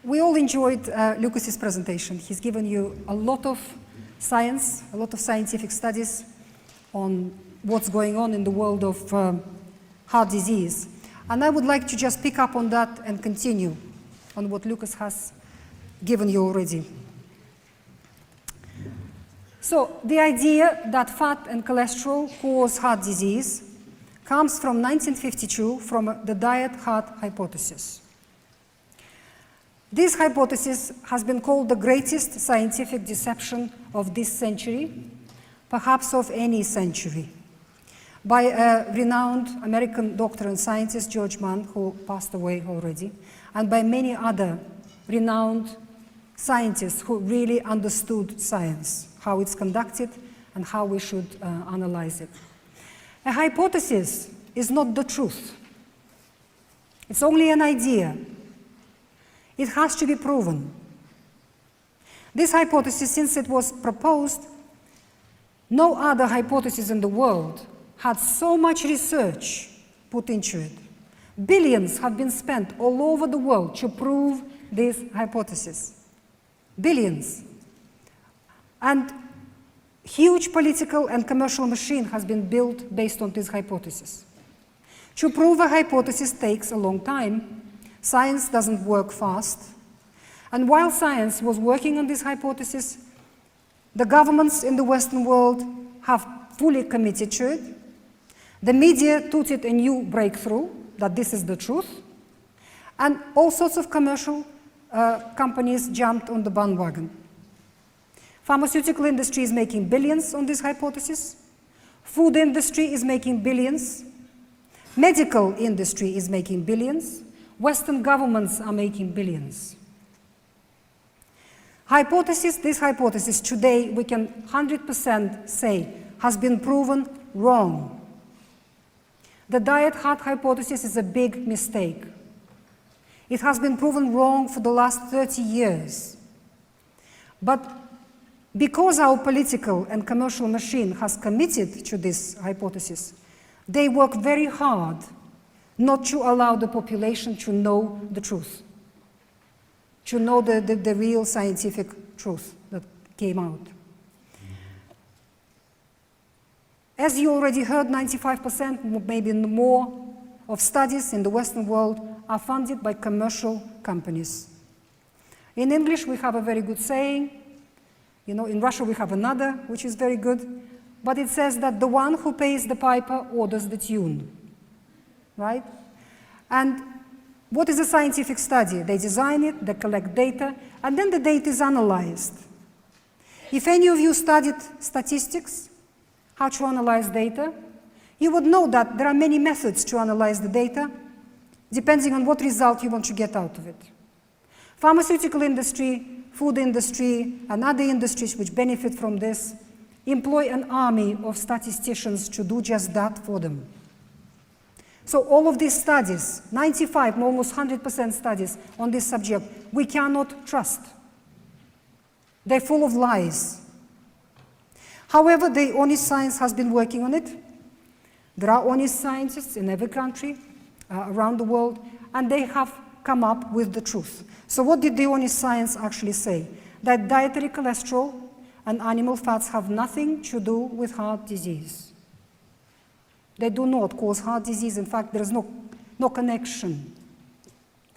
we all enjoyed Lucas's presentation. He's given you a lot of science, a lot of scientific studies on what's going on in the world of heart disease. And I would like to just pick up on that and continue on what Lucas has given you already. So the idea that fat and cholesterol cause heart disease comes from 1952 from the diet heart hypothesis. This hypothesis has been called the greatest scientific deception of this century, perhaps of any century, by a renowned American doctor and scientist, George Mann, who passed away already, and by many other renowned scientists who really understood science, how it's conducted, and how we should analyze it. A hypothesis is not the truth. It's only an idea. It has to be proven. This hypothesis, since it was proposed, no other hypothesis in the world had so much research put into it. Billions have been spent all over the world to prove this hypothesis. Billions. And huge political and commercial machine has been built based on this hypothesis. To prove a hypothesis takes a long time. Science doesn't work fast. And while science was working on this hypothesis, the governments in the Western world have fully committed to it. The media touted a new breakthrough, that this is the truth. And all sorts of commercial companies jumped on the bandwagon. Pharmaceutical industry is making billions on this hypothesis. Food industry is making billions. Medical industry is making billions. Western governments are making billions. This hypothesis today, we can 100% say, has been proven wrong. The diet heart hypothesis is a big mistake. It has been proven wrong for the last 30 years. But because our political and commercial machine has committed to this hypothesis, they work very hard not to allow the population to know the truth, to know the real scientific truth that came out. As you already heard, 95%, maybe more, of studies in the Western world are funded by commercial companies. In English, we have a very good saying. You know, in Russia, we have another, which is very good. But it says that the one who pays the piper orders the tune, right? And what is a scientific study? They design it, they collect data, and then the data is analyzed. If any of you studied statistics, how to analyze data, you would know that there are many methods to analyze the data, depending on what result you want to get out of it. Pharmaceutical industry, food industry, and other industries which benefit from this employ an army of statisticians to do just that for them. So all of these studies, 95, almost 100% studies on this subject, we cannot trust. They're full of lies. However, the honest science has been working on it. There are honest scientists in every country around the world, and they have come up with the truth. So what did the honest science actually say? That dietary cholesterol and animal fats have nothing to do with heart disease. They do not cause heart disease. In fact, there is no connection.